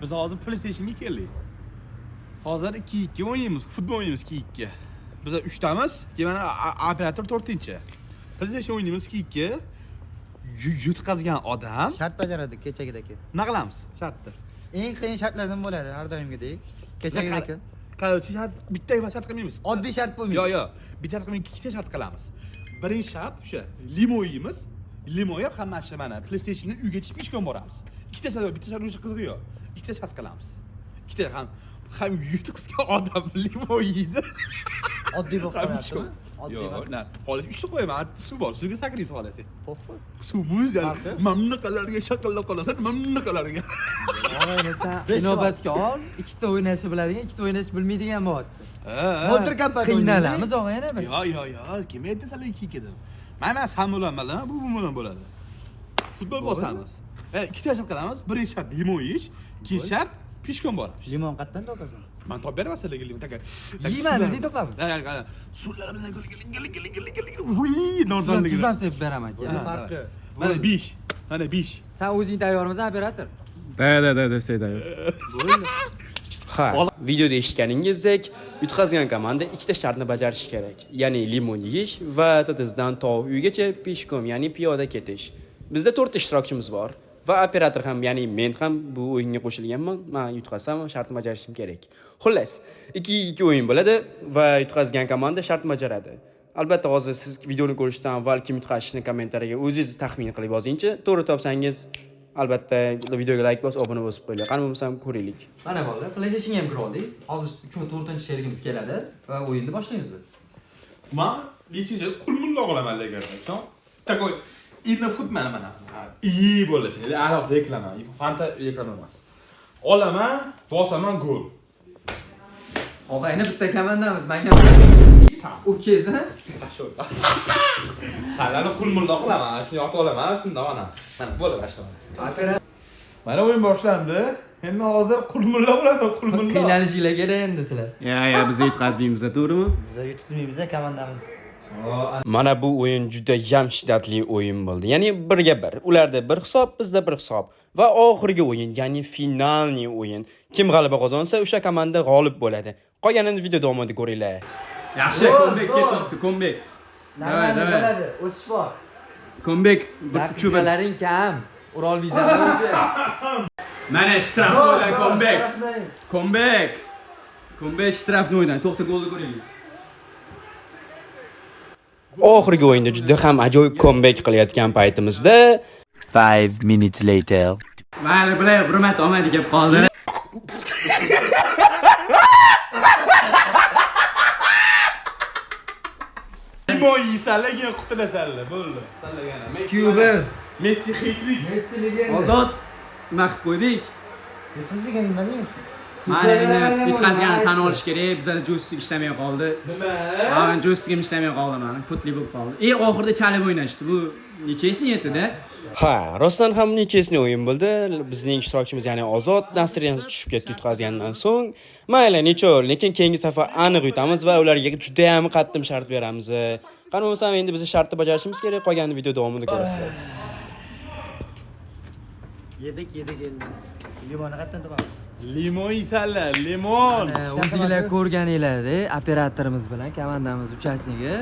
Biz hozir PlayStationga keldik. Hozir 2-2 o'ynaymiz, futbol o'ynaymiz 2-2. Biz 3 tamiz, keyin mana operator 4-chi. PlayStation o'ynaymiz 2-2. Yutqazgan odam shart bajaradi kechagidagi. nima qilamiz? Shartda. Eng qiyin shartlardan bo'ladi har doimgidek. Kechagidagi. Qancha shart bitta shart qilmaymiz. Oddiy shart bo'lmaydi. Yo'q. Bitta shart qilmaymiz, ikkita shart qilamiz. Birinchi shart o'sha limo yeymiz. Limo yeb hamma shu mana PlayStation'ni uyga chiqib pishkon boramiz. Ikkita shart, bitta shart o'sha qiziq yo'q. Ikkita shart qilamiz. Ikkita ham yutqizgan odam limo yeydi. Oddiy bo'lib qoladi. Oddiy emas. Yo'q, hozir ishni qo'yaman, suv bor, suvga sakraydi xolasi. Qo'y. Suv muz, mamnuqalarga shaqillab qolasan, mamnuqalarga. O'ynasa, inobatga ol, ikkita o'ynashni biladigan, ikkita o'ynashni bilmaydigan bo'lyapti. Motor kompaniya Qiynalamiz og'ayna biz. Yo'q, kim aytdi sizlar ikki dedim. Mana ham bilan, bu bilan bo'ladi. Futbol bosamiz. Ikkita shart qilamiz. Birinchi shart limon yeyish, ikkinchi shart pishkon boramiz. Limon qayerdan topasan? Men topib beraman sizlarga limon. Yeyman, biz topamiz. Suvlar bilan gil. Nordonligi. Tuzam sepib beraman aka. Farqi. Mana 5. Mana 5. Sen o'zing tayyormisan, operator? Da, sayday. Ha, videoda eshitganingizdek, yutqazgan komanda ikkita shartni bajarishi kerak. Ya'ni limon yeyish va Tatizdan to uygacha peshkom, ya'ni piyoda ketish. Bizda 4 ishtirokchimiz bor va operator ham, ya'ni men ham bu o'yinga qo'shilganman. Men yutqazsam shartni bajarishim kerak. Xullas, 2-2 o'yin bo'ladi va yutqazgan komanda shart bajaradi. Albatta, hozir siz videoni ko'rishdan avval kim yutqazishini kommentariyaga o'zingiz taxmin qilib yozingchi. To'g'ri topsangiz albatta videoga like bosib, obuna bo'lib qo'yinglar. Qani bo'lmasam ko'raylik. Mana bolalar, PlayStationga ham kirdik. Hozir 4-sherigimiz keladi va o'yinni boshlaymiz biz. Men lisensiya qulmulla olaman lekin. Takoy inna futman mana. İyi bo'ladi. Alohida eklaman. Fanta ekran emas. Olaman, bosaman gol. Og'ayni bitta komandamiz, menga o'kezan. Salani qulmulla qilaman. Shuni yotib olaman, shunda mana. Mana bo'ladi boshlaman. Operator Mana o'yin boshlandi. Endi hozir qulmulla bo'ladi, qulmulla. qiynalishinglar kerak endi sizlar. Ya, biz yutqazmaymiz, to'g'rimi? Biz yutmaymiz komandamiz. Mana bu o'yin juda ham shiddatli o'yin bo'ldi. Ya'ni 1-1. Ularda bir hisob, bizda bir hisob. Va oxirgi o'yin, ya'ni finalniy o'yin. Kim g'alaba qozonsa, o'sha komanda g'olib bo'ladi. Qolganini video davomida ko'ringlar. Yaxshi, comeback ketdi, comeback. Davay. Bo'ladi, o'sish bor. Comeback. Daqiqalaring kam. Urol vizasi bo'yicha. Mana shtrafnoydan comeback. Comeback shtrafnoydan. To'xta, golni ko'raylik. Oxirgi o'yinda juda ham ajoyib comeback qilayotgan paytimizda 5 minutes later. Mayli, bular hurmat olmaydi deb qoldi. Limon yeysanlar, keyin qutilasanlar. Bo'ldi. Sanlagana. Kuber. Messi xeytlik. Messi legenda. Ozod nima qilib qo'ydik? Yutqazgan nima deymiz? Mana endi yutqazganni tan olish kerak. Bizda joystick ishlamay qoldi. Nima? Ha, joystickim ishlamay qoldi mana. Putli bo'lib qoldi. Oxirida chalib o'ynashdi. Bu nechesini yetdi-da? ha, rostdan ham nechesini o'yin bo'ldi. Bizning ishtirokchimiz, ya'ni Ozod Nasriyan tushib ketdi yutqazgandan so'ng. Mayli, nechol, lekin keyingi safar aniq yutamiz va ularga juda ham qattiq shart beramiz. Qani bo'lsam endi biz shartni bajarishimiz kerak. Qolganini video davomida ko'rasizlar. Yedik endi. Limonni qayerdan topamiz? Limon yeysanlar, limon. O'zingizlar ko'rganinglarda operatorimiz bilan komandamiz uchasiga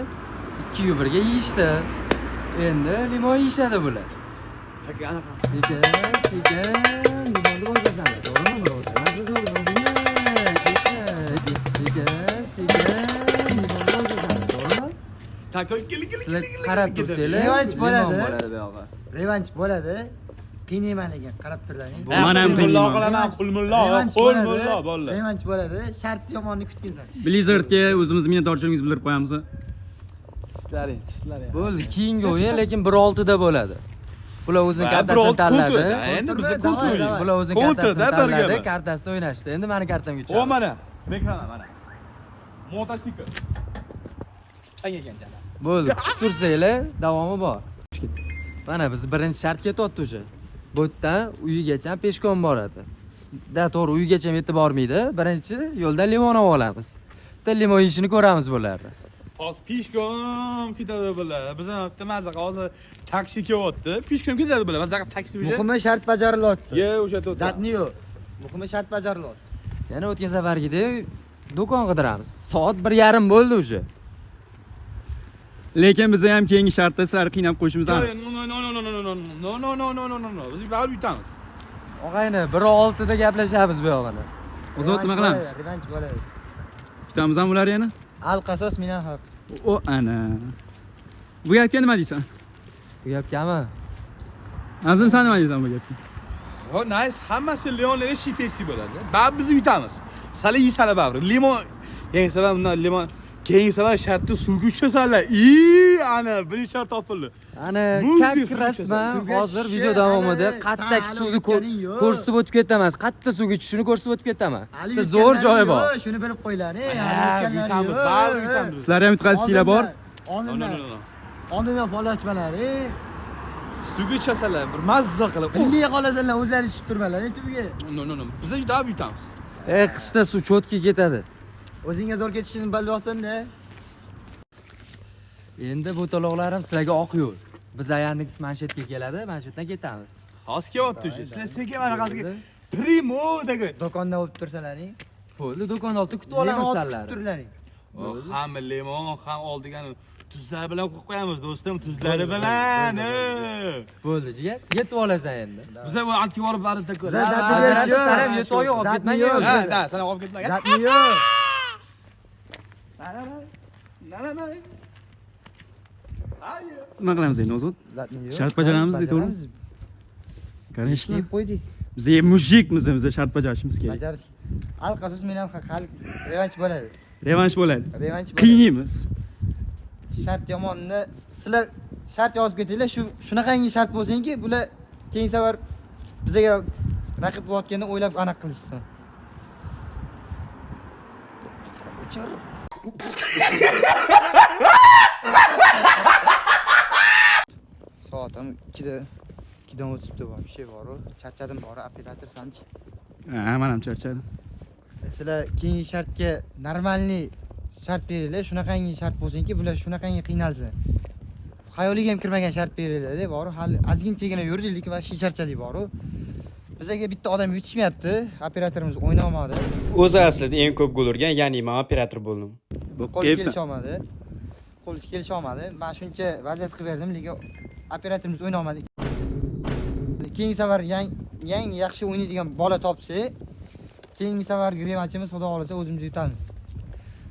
2-1 ga yeyishdi. Endi limon yeyishadi bular. Sekin, limonni boshlaysan. To'g'rimi, birodar? Takoy kel. Sizlar qarab tursanglar, Revanch bo'ladi. bu yoqqa. Revanch bo'ladi. Qiynayman degan qarab turlaring. Mana ham qulmulla qilaman, qulmulla bo'ldi. Revanch bo'ladi. Shart yomonni kutgansan. Blizzardga o'zimiz minnatdorchiligimizni bildirib qo'yamiz. Ishlaring. Bo'ldi, keyingi o'yin lekin 1-6 da bo'ladi. Bular o'zining kartasini tanladi. Endi biz Bular o'zining kartasini tanladi, kartasida o'ynashdi. Endi meni kartamga O tushadi. mana, ekrana mana. Mototsikl. Changagan jana. Bo'ldi, kutib tursanglar, davomi bor. Mana biz birinchi shart ketyapti o'sha. Bu yerdan uyigacha peshkom boradi. Da to'g'ri uyigacha yetib bormaydi. Birinchi yo'lda limon olib olamiz. Bitta limon yeyishini ko'ramiz bularni. Hozir pishkom ketadi bular. Bizning yerda maza hozir taksi kelyapti. Pishkom ketadi bular. Maza taksi o'sha. Muhimi shart bajarilyapti. Ye, o'sha to'g'ri. Zatni yo'q. Muhimi shart bajarilyapti. Yana o'tgan safargidek do'kon qidiramiz. Soat 1:30 bo'ldi уже. Lekin biz ham keyingi shartda sizlarni qiynab qo'yishimiz aniq. No. Biz baribir yutamiz. Og'ayni 1:06 da gaplashamiz bu yog'ini. O'zot nima qilamiz? Revanch bo'ladi. Kutamizmi ular yana? Al qasos menan haq. O ana. Bu gapga nima deysan? Bu gapgami? Azim sen nima deysan bu gapga? Oh, nice. Hammasi limonlarga shi Pepsi bo'ladi. Baribir biz yutamiz. Sali yisala baribir. Limon, yangi safar bundan limon, keyingi safar shartni suvga uchasanlar. Ana bir shart topildi. Ana Muzdek kak rasman suvga hozir tushishi, video davomida ana, qattiq hali suvni o'tganing yo'q. ko'rsatib o'tib ketaman. Qattiq suvga tushishini ko'rsatib o'tib ketaman. Hali Bitta zo'r joyi bor. yo'q, shuni bilib qo'yinglar. Yutamiz, baribir yutamiz. Sizlar ham yutqazishinglar bor. Oldindan folachmalar. Suvga uchasanlar, bir mazza qilib. Bilmay qolasanlar, o'zlari tushib turmalar. Suvga. No. Biz yutamiz. Qishda suv cho'tki ketadi. O'zingga zo'r ketishini bilib Endi bu to'loqlarim sizlarga oq yo'l. Biz ayandagi manshetga keladi, manshetdan ketamiz. Hozir kelyapti уже. Sizlar sekin mana qazga primo dega. Do'konda bo'lib tursalaring. Bo'ldi, do'kon oldida kutib olamiz sizlarni. turlaring. Ham limon, ham oldigan tuzlar bilan qo'yib qo'yamiz do'stim, tuzlari bilan. Bo'ldi, jigar. Yetib olasan endi. Biza bu antga borib barida ko'ramiz. Zatni berish yo'q. Sarab yetib olib olib ketmagan. Ha, sana olib ketmagan. Zatni yo'q. Nima qilamiz endi O'zot? Zatni yo'q. Shart bajaramiz deydi-ku. Конечно. Deb qo'ydik. Biz ham mujikmiz, biz shart bajarishimiz kerak. Bajarish. Al qasos menan hal revanch bo'ladi. Revansh bo'ladi. Revanch bo'ladi. Qiynaymiz. Shart yomonni sizlar shart yozib ketinglar. Shunaqangi shart bo'lsinki, bular keyingi safar bizga raqib bo'layotganda o'ylab aniq qilishsin. Soatim 2dan o'tibdi bor, bir şey bor-ku. Charchadim bor, operator sanchi. Ha, men ham charchadim. Sizlar keyingi shartga normalniy shart beringlar, shunaqangi shart bo'lsinki, bular shunaqangi qiynalsin. Xayoliga ham kirmagan shart beringlar-da, bor-ku. Hali ozginchagina yurdik va charchalik bor-ku. Bizga bitta odam yutishmayapti, operatorimiz o'ynamadi. O'zi aslida eng ko'p gol urgan, ya'ni men operator bo'ldim. Qo'l kelisha olmadi. Qo'l kelisha olmadi. Men shuncha vaziyat qilib berdim, lekin operatorimiz o'ynamadi. Keyingi safar yangi yaxshi o'ynaydigan bola topsa, keyingi safar revanchimiz xudo xolasa o'zimiz yutamiz.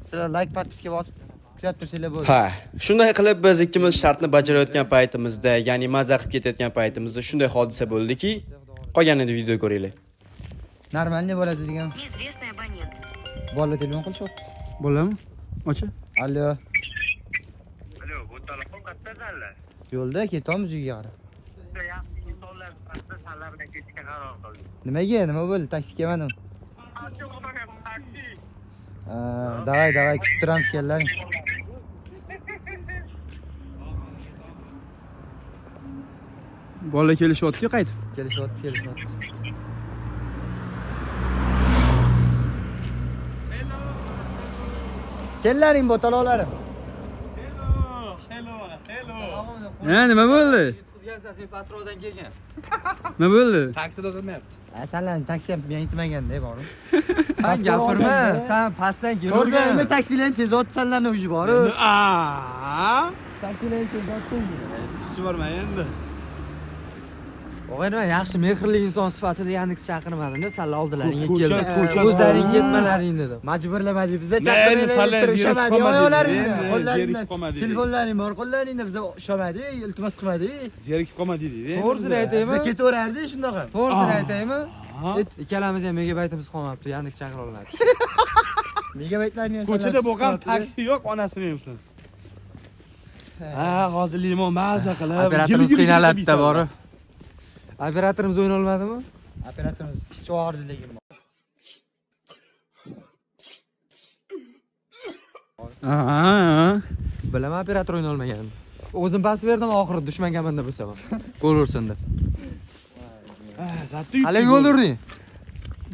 Sizlar like, podpiska bosib kuzatib tursanglar bo'ldi. Ha, shunday qilib biz ikkimiz shartni bajarayotgan paytimizda, ya'ni mazza qilib ketayotgan paytimizda shunday hodisa bo'ldiki, qolganini video ko'ringlar. Normalniy bo'ladi degan. Неизвестный абонент. Bola telefon qilishyapti. Bo'ladimi? Ochi. Allo. Alo, bu telefon qayerdalar? Yo'lda ketyapmiz uyga qarab. Juda yaxshi insonlar sifatida sizlar bilan ketishga qaror qildim. Nimaga? Nima bo'ldi? Taksi kelmadim. Taksi o'tmayapti, taksi. Davay, kutib turamiz kellaring. Bola kelishyapti-ku qaytib. Kelishyapti. Kellaring botaloqlarim. Hello. Nima bo'ldi? Yutqizgansan sen pastrodan kelgan. Nima bo'ldi? Taksida o'tirmayapti. Sanlarning taksi ham mensimaganda bor-ku. Sen gapirma, sen pastdan Ko'rganimda kelurgan. taksilar ham sezyapsanlarni uji bor-ku. Taksilar ham sezyapti. Ishi borma endi. Og'ayni yaxshi mehrli inson sifatida Yandex chaqirmadimda, sizlar oldilaringga Ko'cha- keldim. ko'cha- O'zlaring ketmalaring dedim. Majburlamadi bizda Mayli, chaqirmaylar. sizlar zerikib Ushlamadi qolmadingiz, oyoqlaringda. endi Qo'llaringda. zerikib qolmadingiz. Telefonlaring bor, qo'llaringda biza ushlamadi, iltimos qilmadi. Zerikib qolmadingiz. To'g'risini aytaymi? Biza ketaverardi shundoq. To'g'risini aytaymi? Ikkalamiz ham megabaytimiz qolmabdi, Yandex chaqira olmadik. Megabaytlarni ham Ko'chada bo'lgan taksi yo'q, onasini yemsin. Ha, hozir limon mazza qilib. Operatorimiz qiynaladi-da bori. Operatorimiz o'yna olmadimi? Operatorimiz kichik og'irdi lekin. Aha. Bilaman operator o'yna olmaganini. O'zim pas berdim oxirida dushman komanda bo'lsa ham. Gol ursin deb. Zatda Hali gol urding.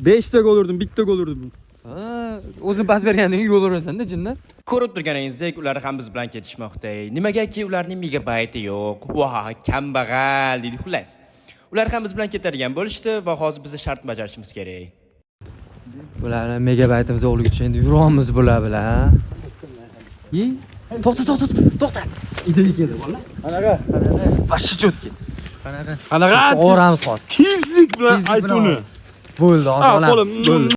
5 ta gol urdim, bitta gol urdim. Ha, o'zim pas bergandan keyin gol urasan-da, jinni. Ko'rib turganingizdek, ular ham biz bilan ketishmoqda. Nimagaki ularning megabayti yo'q. Voh, kambag'al deydi xullas. Ular ham biz bilan ketadigan bo'lishdi va hozir biz shart bajarishimiz kerak. Bular bilan megabaytimiz o'g'ligacha endi yuramiz bular bilan. To'xta. Idea keldi bola. Qanaqa? Vashshi cho'tki. Qanaqa? O'ramiz hozir. Tezlik bilan ayt uni. Bo'ldi, hozir Ah, olamiz. qo'lim. Bo'ldi.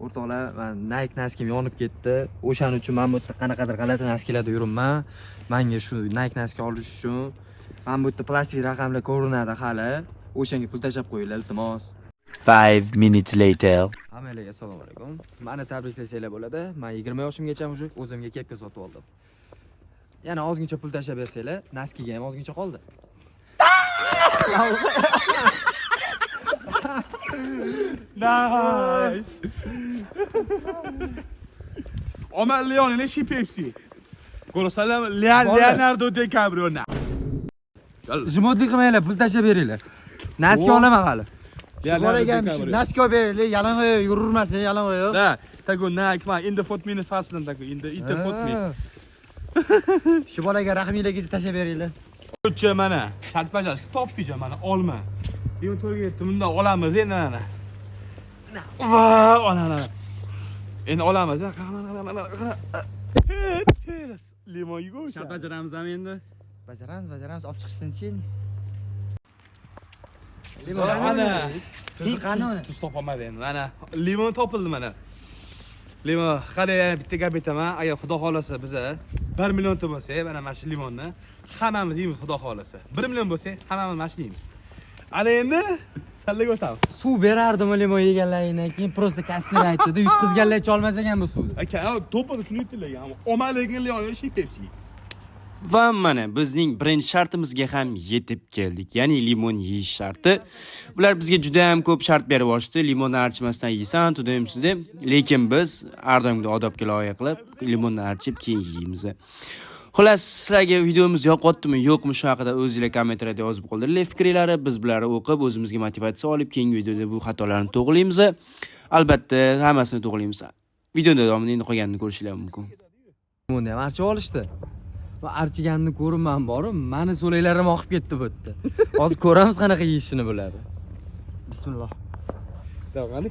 O'rtoqlar, men Nike naskim yonib ketdi. O'shaning uchun men bu yerda qanaqadir g'alati naskilarda yuribman. Menga shu Nike naski olish uchun men bu yerda plastik raqamlar ko'rinadi hali. O'shanga pul tashab qo'yinglar, iltimos. 5 minutes later. Hammalarga assalomu alaykum. Meni tabriklasanglar bo'ladi. Men 20 yoshimgacha mushuk o'zimga kepka sotib oldim. Yana ozgincha pul tashab bersanglar, naskiga ham ozgincha qoldi. Nice. Omar Leon ile şey Pepsi. Ko'rsalar Leonardo DiCaprio na. Jimotlik qilmanglar, pul tashab beringlar. Naski olaman hali. Bolaga naski olib beraylik, yalang'oyoq yururmasin, yalang'oyoq. Da, tago Nike ma in the foot minute fasten tago in the foot minute. Shu bolaga rahmiyligingizni tashab beringlar. O'tcha mana, shart bajarishga topdija mana, olma. Endi to'rga yetdim, bundan olamiz endi mana. Va, ana. Endi olamiz. Limon yugosh. Shart bajaramiz ham endi. Bajaramiz, olib chiqsin-chi. Ana. Tuzi qani uni? Tuz topolmadi endi. Mana limon topildi mana. Limon, qara bitta gap aytaman, agar xudo xolasa biza 1 million ta bo'lsa, mana mana shu limonni hammamiz yeymiz xudo xolasa. 1 million bo'lsa, hammamiz mana shu yeymiz. Ana endi sallaga o'tamiz. Suv berardim limon yeganlaringdan keyin просто kassir aytdi-da, yutqizganlarcha olmas ekan bu suvni. Aka, to'pida shuni aytdilar, omaligin Leon şey Pepsi. Va mana bizning birinchi shartimizga ham yetib keldik. Ya'ni limon yeyish sharti. Ular bizga juda ham ko'p shart berib yuborishdi. Limonni archimasdan yeysan, tudaymiz deb. Lekin biz ardamga odobga loyiq qilib limonni archib keyin yeymiz. Xullas, sizlarga videomiz yoqotdimi, yo'qmi shu haqida o'zingizlar kommentariyada yozib qoldiringlar fikrlaringizni. Biz bularni o'qib, o'zimizga motivatsiya olib, keyingi videoda bu xatolarni to'g'rilaymiz. Albatta, hammasini to'g'rilaymiz. Videoda davomida endi qolganini ko'rishinglar mumkin. Limonni ham archib olishdi. Va archiganini ko'rman borib, meni so'laklarim oqib ketdi bu yerda. Hozir ko'ramiz qanaqa yeyishini bular. Bismillah. Davomli.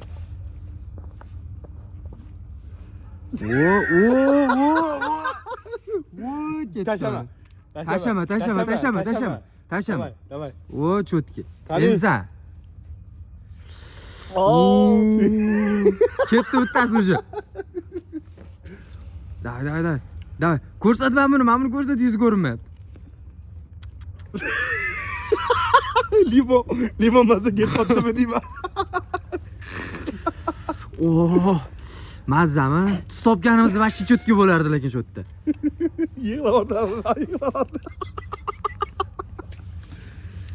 Tashama. Tashama. Davay. O, cho'tki. Qani? Sensan. Ketdi bittasi уже. Davay. Ko'rsatma buni, men buni ko'rsat, yuzi ko'rinmayapti. Limon mazza ketibdimi deyman. Mazzami? Tuz topganimizda vashchi cho'tki bo'lardi lekin shu yerda. Yig'ladim.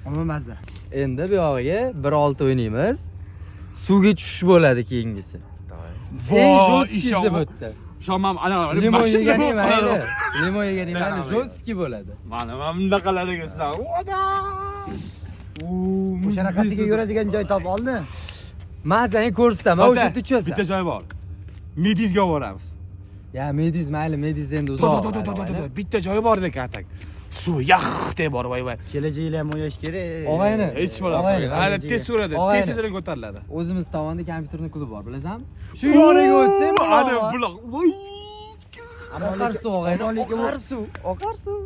Omma mazza. Endi bu yog'iga 1-6 o'ynaymiz. Suvga tushish bo'ladi keyingisi. Eng jo'skisi bu yerda. Shomam ana Limon yeganing mayli. Limon yeganing mayli, jo'ski bo'ladi. Mana bunaqalarga san. O'shanaqasiga yuradigan joy topib oldi. Mazani ko'rsataman, o'sha yerda tuchasan. Bitta joy bor. Medizga boramiz. Ya, Mediz mayli, Mediz endi uzoq. Bitta joyi bor lekin atak. Suv yaxtay bor voy. Kelajagida ham o'ynash kerak. Og'ayni. Hech bo'ladi. Hali tez suradi, tez ko'tariladi. O'zimiz tomonda kompyuterni klubi bor, bilasizmi? Shu yoniga o'tsang, ana buloq. Voy. Oqar suv, og'ayni. Oqar suv.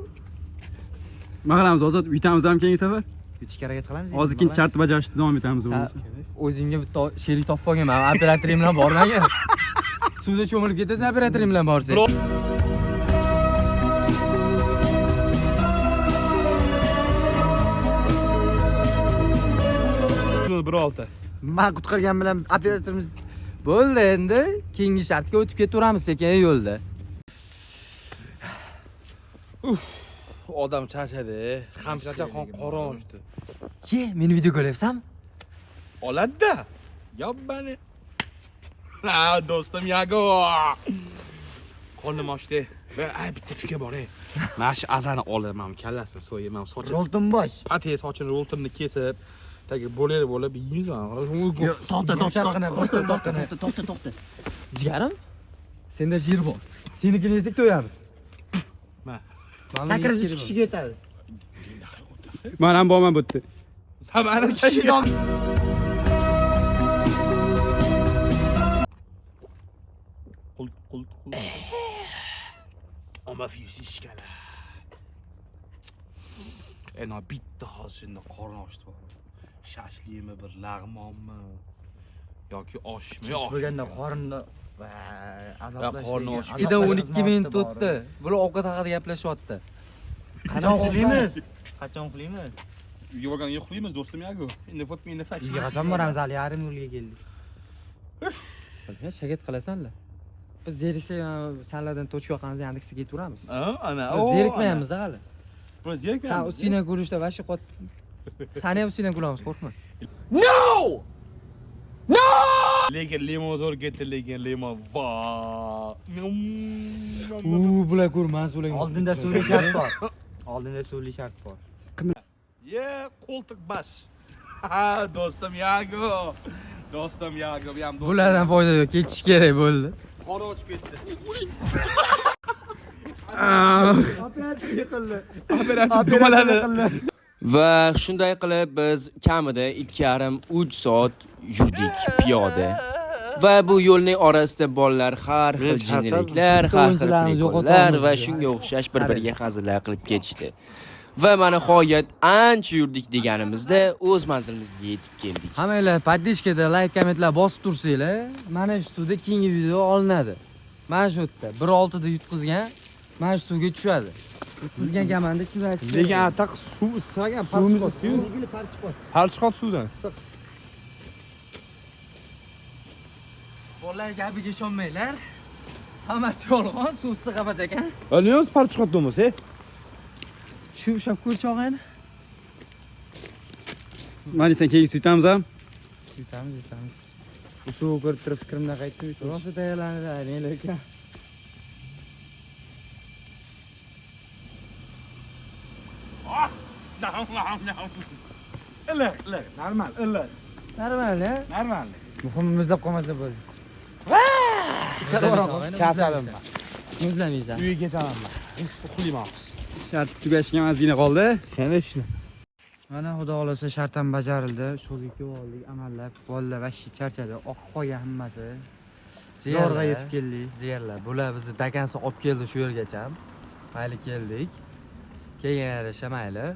Nima qilamiz Ozod? Uytamiz ham keyingi safar. Yutishga harakat qilamiz. Hozir ikkinchi shartni bajarishda davom etamiz bo'lmasa. O'zingga bitta sherik topib olgan, men operatorim bilan bormagan. Suvda cho'milib ketasan, operatorim bilan borsang. Bir olti. Men qutqargan bilan operatorimiz Bo'ldi endi, keyingi shartga o'tib ketaveramiz sekin yo'lda. Odam charchadi. Ham charchaqon qorong'ushdi. Ye, meni video ko'ryapsanmi? Oladi-da. Yobbani. Ha, do'stim Yago. Qo'lim ochdi. Va bitta fikr bor-ey. Mana shu azani olaman, kallasini so'yaman, sochim. Rolton bosh. Patey sochini roltimni kesib, tagi bo'lib yeymiz. To'xta. Jigarim? Senda jir bor. Senikini yesak to'yamiz. Takriz 3 kishiga yetadi. Men ham borman bu yerda. Samani Ama fiyusi ishkala. Ena bitta hozirni qorni ochdi bor. Shashlikmi, bir lag'monmi yoki oshmi? Kech bo'lganda qorinni va azoblash. qorni och. 2:12 minut o'tdi. Bular ovqat haqida gaplashyapti. Qachon uxlaymiz? Qachon uxlaymiz? Uyga borganda yo'qlaymiz do'stim yaku. Endi fotmingni fash. Uyga qachon boramiz? Hali yarim yo'lga keldik. Shagit qilasanlar. Biz zeriksak sanlardan tochka yoqqanimiz Yandeksga ketaveramiz. Ana. Biz zerikmaymiz hali. Biz Sen zerikmaymiz. ustingdan ko'rishda vashi qot. Sani ham ustingdan kulamiz, qo'rqma. Lekin limon zo'r ketdi, lekin limon. Va. Bular ko'rmas ular. Oldinda suvli shart bor. Oldinda suvli shart bor. Ye, qo'ltiq bash. Ha, do'stim yaku. Do'stim yaku, bu ham do'stim. Bulardan foyda yo'q, ketish kerak bo'ldi. Qora ochib ketdi. Operatsiya yiqildi. Operativ dumaladi. Va shunday qilib biz kamida 2,5-3 soat yurdik piyoda. Va bu yo'lning orasida bolalar har xil jinniliklar, har xil prekollar va shunga o'xshash bir-biriga hazillar qilib ketishdi. Va mana nihoyat ancha yurdik deganimizda o'z manzilimizga yetib keldik. Hammanglar podpishkada like, kommentlar bosib tursanglar, mana shu suvda keyingi video olinadi. Mana shu yerda 1.6 da yutqizgan, mana shu suvga tushadi. Yutqizgan kamanda chizadi. Lekin ataq suv issigan parchiqot-ku. Parchiqot suvdan. Bolalar gapiga ishonmanglar. Hammasi yolg'on, suv issiq emas ekan. Oliyos parchiqot bo'lmasa. Shu ushlab ko'rchog'ini. Mana sen keyin sutamiz ham. Yutamiz. Bu suv ko'rib turib fikrimdan qaytdim. Rosa tayyorlanadi, lekin. Iliq, normal, iliq. Normal, a? Normal. Muhim muzlab qolmasa bo'ldi. Kasalim. Muzlamaysan. Uyga ketaman men. Uxlayman. Shart tugashgan ozgina qoldi. Seni ishni. Mana xudo xolasa shart ham bajarildi. Sho'rga kelib oldik, amallab. Bolalar vashi charchadi. Oqib qolgan hammasi. Zo'rg'a yetib keldik. Ziyarlar. Bular bizni dakansi olib keldi shu yergacha. Mayli keldik. Keyin yarasha mayli.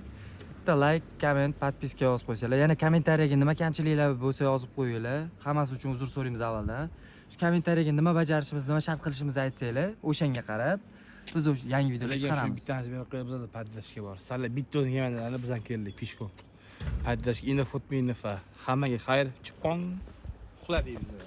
Bitta like, komment, podpiska yozib qo'ysanglar. Yana kommentariyaga nima kamchiliklar bo'lsa yozib qo'yinglar. Hammasi uchun uzr so'raymiz avvaldan. Shu kommentariyaga nima bajarishimiz, nima shart qilishimizni aytsanglar, o'shanga qarab biz o'sha yangi videolar Lekin shu chiqaramiz. bittasi meni qo'yib bizda paddashga bor. Salla bitta o'zing yemanlarni bizdan keldik pishko. Paddashga ina fotmingni fa. Hammaga xayr, chipong. Uxla deymiz.